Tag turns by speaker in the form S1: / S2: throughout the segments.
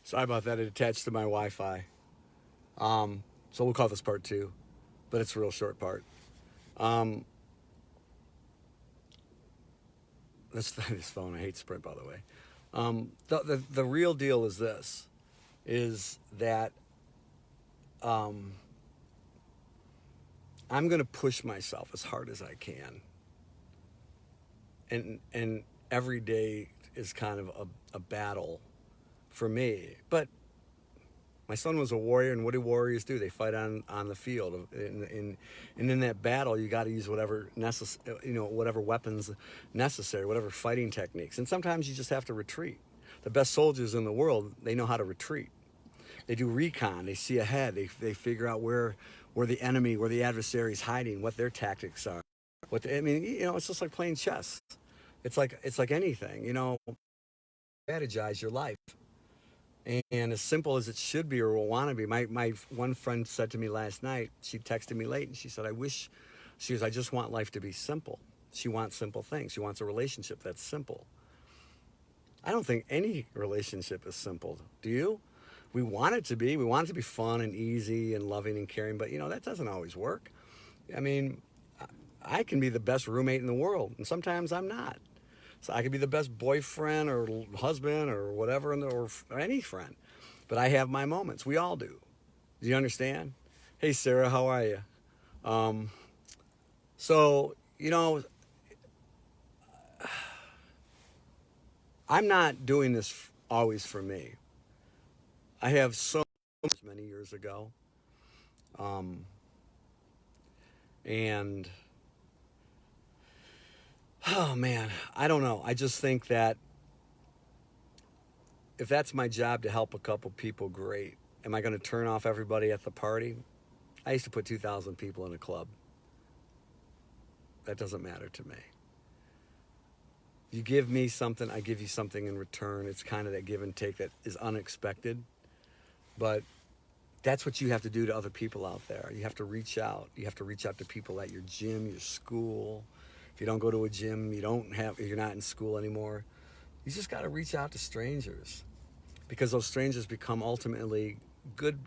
S1: Sorry about that. It attached to my Wi-Fi. So we'll call this part two, but it's a real short part. Um, this phone. I hate Sprint, by the way. The real deal is this: is that um, I'm going to push myself as hard as I can, and every day is kind of a battle for me. But my son was a warrior, and what do warriors do? They fight on the field. And in that battle, you got to use whatever whatever weapons necessary, whatever fighting techniques. And sometimes you just have to retreat. The best soldiers in the world, they know how to retreat. They do recon. They see ahead. They figure out where the enemy, where the adversary is hiding, what their tactics are. It's just like playing chess. It's like anything. Strategize your life. And as simple as it should be or will want to be. My one friend said to me last night, she texted me late and she said, I just want life to be simple. She wants simple things. She wants a relationship that's simple. I don't think any relationship is simple. Do you? We want it to be. We want it to be fun and easy and loving and caring, but that doesn't always work. I mean, I can be the best roommate in the world, and sometimes I'm not. So I could be the best boyfriend or husband or whatever, or any friend. But I have my moments. We all do. Do you understand? Hey, Sarah, how are you? Um, so, I'm not doing this always for me. I have so many years ago. Um, and, oh man, I don't know. I just think that if that's my job to help a couple people, great. Am I going to turn off everybody at the party? I used to put 2,000 people in a club. That doesn't matter to me. You give me something, I give you something in return. It's kind of that give and take that is unexpected. But that's what you have to do to other people out there. You have to reach out. You have to reach out to people at your gym, your school. If you don't go to a gym, you're not in school anymore. You just got to reach out to strangers because those strangers become ultimately good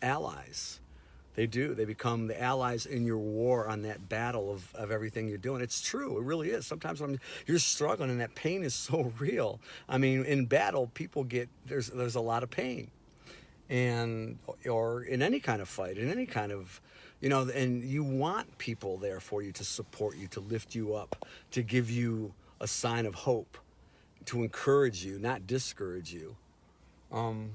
S1: allies. They do. They become the allies in your war on that battle of everything you're doing. It's true. It really is. Sometimes when you're struggling and that pain is so real. I mean, in battle, people there's a lot of pain, and or in any kind of fight, in any kind of, and you want people there for you to support you, to lift you up, to give you a sign of hope, to encourage you, not discourage you. Um,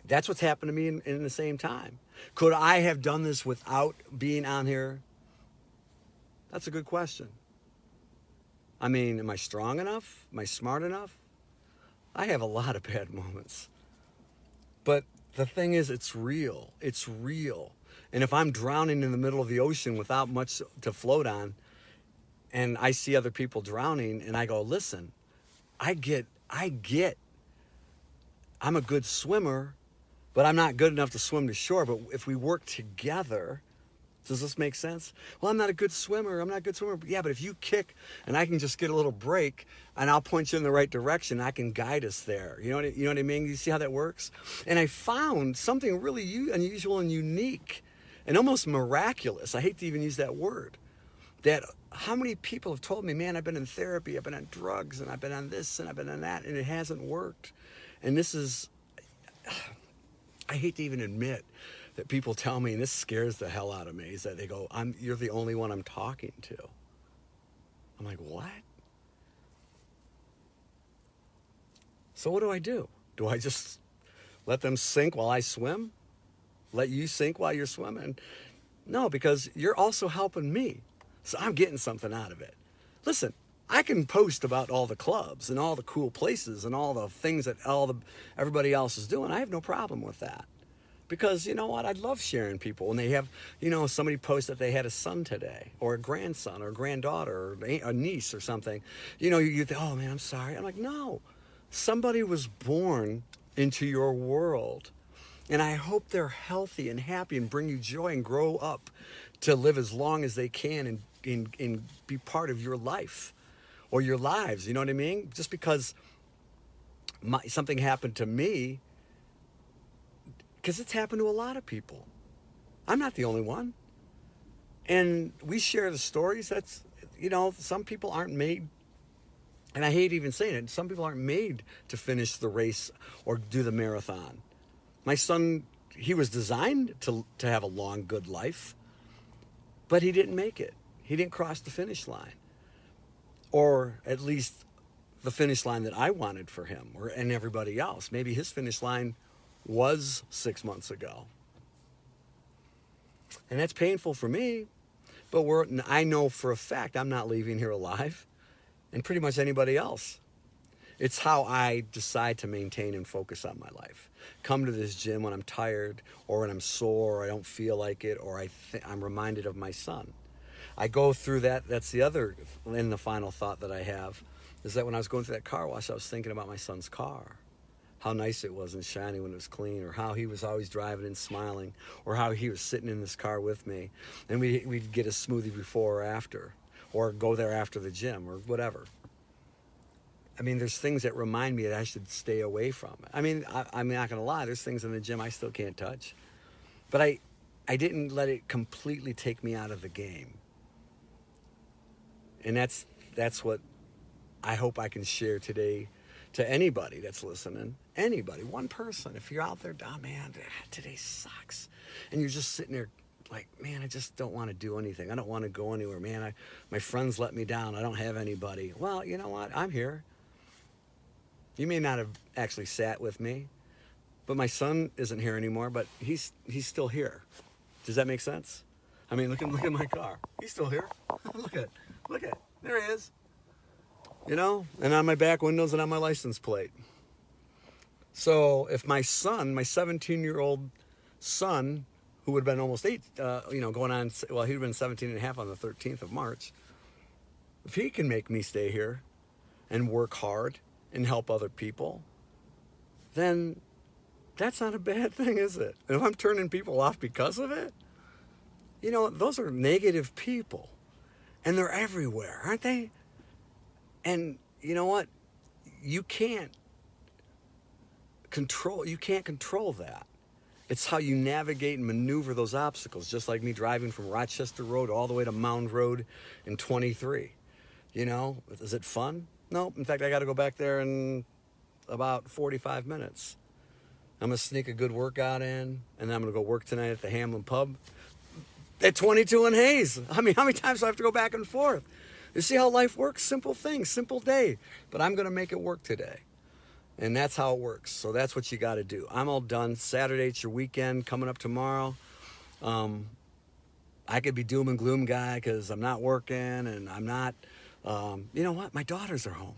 S1: that's what's happened to me in the same time. Could I have done this without being on here? That's a good question. I mean, am I strong enough? Am I smart enough? I have a lot of bad moments. But the thing is, it's real. It's real. And if I'm drowning in the middle of the ocean without much to float on, and I see other people drowning, and I go, listen, I get, I'm a good swimmer, but I'm not good enough to swim to shore. But if we work together, does this make sense? Well, I'm not a good swimmer. I'm not a good swimmer. Yeah, but if you kick and I can just get a little break and I'll point you in the right direction, I can guide us there. You know what I mean? You see how that works? And I found something really unusual and unique and almost miraculous. I hate to even use that word. That how many people have told me, man, I've been in therapy, I've been on drugs, and I've been on this and I've been on that, and it hasn't worked. And this is, I hate to even admit that people tell me, and this scares the hell out of me, is that they go, you're the only one I'm talking to. I'm like, what? So what do I do? Do I just let them sink while I swim? Let you sink while you're swimming? No, because you're also helping me. So I'm getting something out of it. Listen, I can post about all the clubs and all the cool places and all the things that everybody else is doing. I have no problem with that. Because you know what? I love sharing people when they have, somebody post that they had a son today or a grandson or a granddaughter or a niece or something. You think, oh man, I'm sorry. I'm like, no, somebody was born into your world. And I hope they're healthy and happy and bring you joy and grow up to live as long as they can and be part of your life or your lives. You know what I mean? Just because something happened to me Because it's happened to a lot of people. I'm not the only one. And we share the stories. That's, some people aren't made, and I hate even saying it, some people aren't made to finish the race or do the marathon. My son, he was designed to have a long, good life, but he didn't make it. He didn't cross the finish line, or at least the finish line that I wanted for him and everybody else. Maybe his finish line was 6 months ago. And that's painful for me, but I know for a fact I'm not leaving here alive, and pretty much anybody else. It's how I decide to maintain and focus on my life. Come to this gym when I'm tired, or when I'm sore, or I don't feel like it, or I'm reminded of my son. I go through that. That's the other, and the final thought that I have, is that when I was going through that car wash, I was thinking about my son's car. How nice it was and shiny when it was clean, or how he was always driving and smiling, or how he was sitting in this car with me, and we'd get a smoothie before or after, or go there after the gym, or whatever. I mean, there's things that remind me that I should stay away from. I mean, I'm not going to lie. There's things in the gym I still can't touch. But I didn't let it completely take me out of the game. And that's what I hope I can share today to anybody that's listening. Anybody, one person. If you're out there, oh man, today sucks. And you're just sitting there like, man, I just don't want to do anything. I don't want to go anywhere. Man, my friends let me down. I don't have anybody. Well, you know what? I'm here. You may not have actually sat with me, but my son isn't here anymore, but he's still here. Does that make sense? I mean, look at my car. He's still here. Look at, there he is. And on my back windows and on my license plate. So if my son, my 17-year-old son, who would have been almost 8, going on, well, he'd have been 17 and a half on the 13th of March. If he can make me stay here and work hard and help other people, then that's not a bad thing, is it? And if I'm turning people off because of it, those are negative people. And they're everywhere, aren't they? And you know what? You can't control that. It's how you navigate and maneuver those obstacles, just like me driving from Rochester Road all the way to Mound Road in 23. Is it fun? No. In fact, I got to go back there in about 45 minutes. I'm going to sneak a good workout in, and then I'm going to go work tonight at the Hamlin Pub at 22 and Hayes. I mean, how many times do I have to go back and forth? You see how life works? Simple thing, simple day. But I'm going to make it work today. And that's how it works. So that's what you got to do. I'm all done. Saturday, it's your weekend coming up tomorrow. I could be doom and gloom guy because I'm not working and I'm not, you know what? My daughters are home.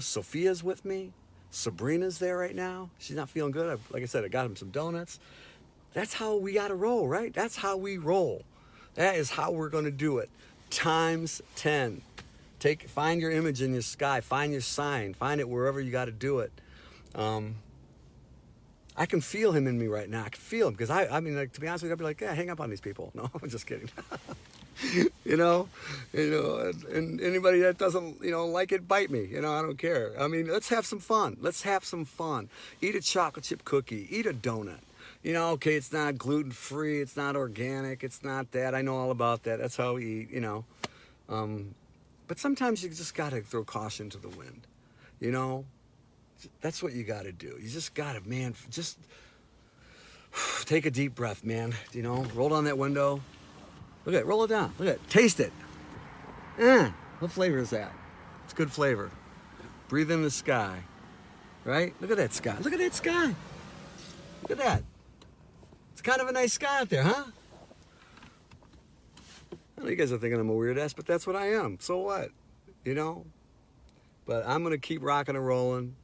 S1: Sophia's with me. Sabrina's there right now. She's not feeling good. Like I said, I got him some donuts. That's how we got to roll, right? That's how we roll. That is how we're going to do it. Times 10. Find your image in your sky. Find your sign. Find it wherever you got to do it. I can feel him in me right now. I can feel him because I mean, like, to be honest with you, I'd be like, yeah, hang up on these people. No, I'm just kidding. And anybody that doesn't, like it, bite me. I don't care. I mean, let's have some fun. Eat a chocolate chip cookie. Eat a donut. Okay, it's not gluten-free. It's not organic. It's not that. I know all about that. That's how we eat, But sometimes you just got to throw caution to the wind. That's what you got to do. You just got to, man, just take a deep breath, man. Roll down that window. Look at it, roll it down. Look at it, taste it. What flavor is that? It's good flavor. Breathe in the sky, right? Look at that sky. Look at that sky. Look at that. It's kind of a nice sky out there, huh? I know you guys are thinking I'm a weird ass, but that's what I am. So what? But I'm going to keep rocking and rolling.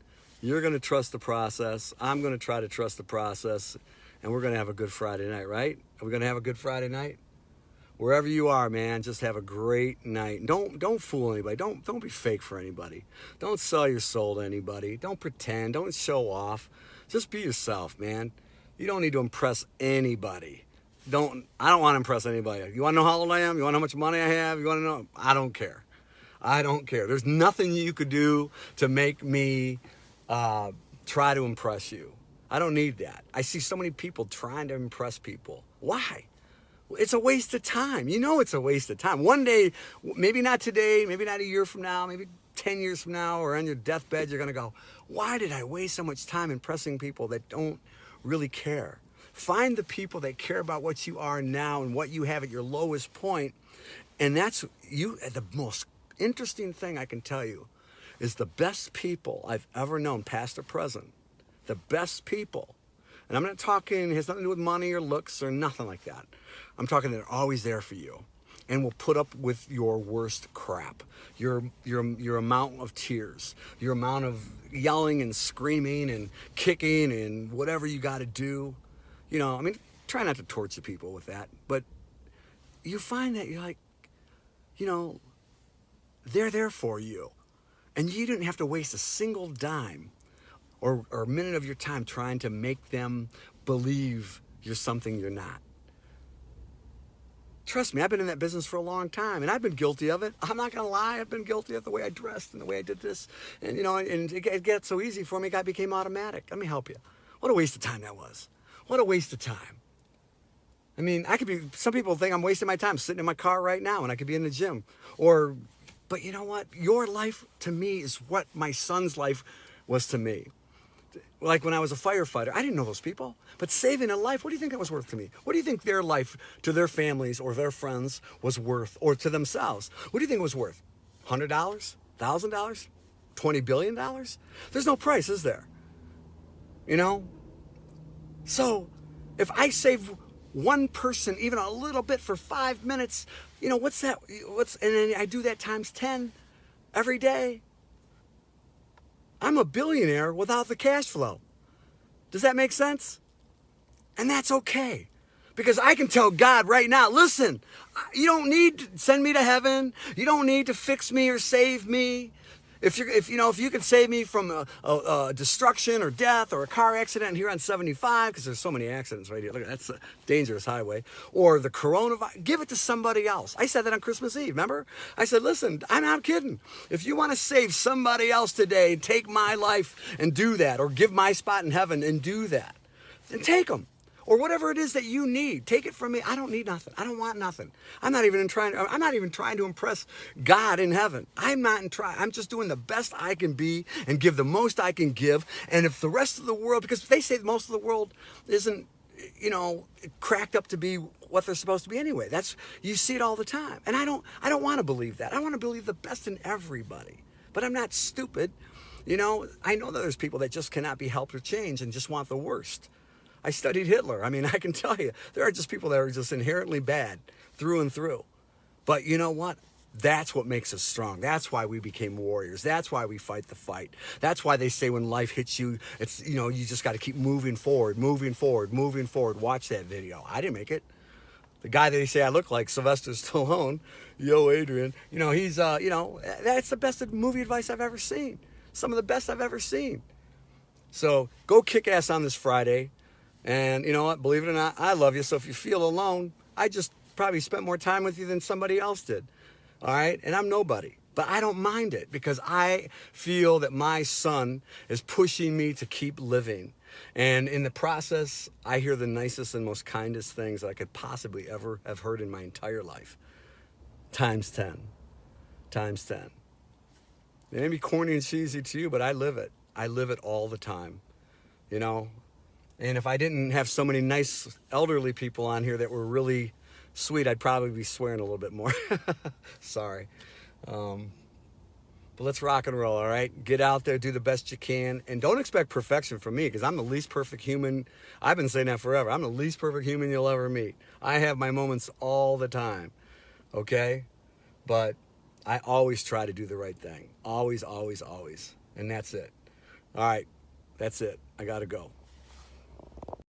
S1: You're going to trust the process. I'm going to try to trust the process. And we're going to have a good Friday night, right? Are we going to have a good Friday night? Wherever you are, man, just have a great night. Don't fool anybody. Don't be fake for anybody. Don't sell your soul to anybody. Don't pretend. Don't show off. Just be yourself, man. You don't need to impress anybody. I don't want to impress anybody. You want to know how old I am? You want to know how much money I have? You want to know? I don't care. There's nothing you could do to make me try to impress you. I don't need that. I see so many people trying to impress people. Why? It's a waste of time. You know it's a waste of time. One day, maybe not today, maybe not a year from now, maybe 10 years from now, or on your deathbed, you're going to go, why did I waste so much time impressing people that don't really care? Find the people that care about what you are now and what you have at your lowest point. And that's you. The most interesting thing I can tell you is the best people I've ever known, past or present, the best people. And I'm not talking, it has nothing to do with money or looks or nothing like that. I'm talking they're always there for you and will put up with your worst crap, your amount of tears, your amount of yelling and screaming and kicking and whatever you got to do. You know, I mean, try not to torture people with that, but you find that you're like, you know, they're there for you. And you didn't have to waste a single dime or a minute of your time trying to make them believe you're something you're not. Trust me, I've been in that business for a long time, and I've been guilty of it. I'm not going to lie. I've been guilty of the way I dressed and the way I did this. And, you know, and it got so easy for me, it became automatic. Let me help you. What a waste of time that was. What a waste of time. I mean, some people think I'm wasting my time sitting in my car right now, and I could be in the gym. But you know what? Your life to me is what my son's life was to me. Like when I was a firefighter, I didn't know those people, but saving a life, what do you think that was worth to me? What do you think their life to their families or their friends was worth, or to themselves? What do you think it was worth? $100? $1,000? $20 billion? There's no price, is there? You know? So if I save one person even a little bit for 5 minutes, you know, what's that? And then I do that times 10 every day. I'm a billionaire without the cash flow. Does that make sense? And that's okay. Because I can tell God right now, listen, you don't need to send me to heaven. You don't need to fix me or save me. If you can save me from a destruction or death or a car accident here on 75, because there's so many accidents right here. Look, that's a dangerous highway. Or the coronavirus, give it to somebody else. I said that on Christmas Eve, remember? I said, listen, I'm not kidding. If you want to save somebody else today, take my life and do that, or give my spot in heaven and do that, then take them. Or whatever it is that you need, take it from me. I don't need nothing. I don't want nothing. I'm not even trying to impress God in heaven. I'm just doing the best I can be and give the most I can give. And if the rest of the world, because they say most of the world isn't, you know, cracked up to be what they're supposed to be anyway. You see it all the time. And I don't want to believe that. I want to believe the best in everybody. But I'm not stupid. You know, I know that there's people that just cannot be helped or changed and just want the worst. I studied Hitler. I mean, I can tell you, there are just people that are just inherently bad through and through. But you know what? That's what makes us strong. That's why we became warriors. That's why we fight the fight. That's why they say when life hits you, it's, you know, you just got to keep moving forward, moving forward, moving forward. Watch that video. I didn't make it. The guy that they say I look like, Sylvester Stallone, yo, Adrian, you know, he's, you know, that's the best movie advice I've ever seen. Some of the best I've ever seen. So go kick ass on this Friday. And you know what? Believe it or not, I love you. So if you feel alone, I just probably spent more time with you than somebody else did. All right? And I'm nobody. But I don't mind it because I feel that my son is pushing me to keep living. And in the process, I hear the nicest and most kindest things I could possibly ever have heard in my entire life. Times 10. Times 10. It may be corny and cheesy to you, but I live it. I live it all the time. You know? And if I didn't have so many nice elderly people on here that were really sweet, I'd probably be swearing a little bit more. Sorry. But let's rock and roll, all right? Get out there, do the best you can, and don't expect perfection from me because I'm the least perfect human. I've been saying that forever. I'm the least perfect human you'll ever meet. I have my moments all the time, okay? But I always try to do the right thing. Always, always, always. And that's it. All right, that's it. I got to go.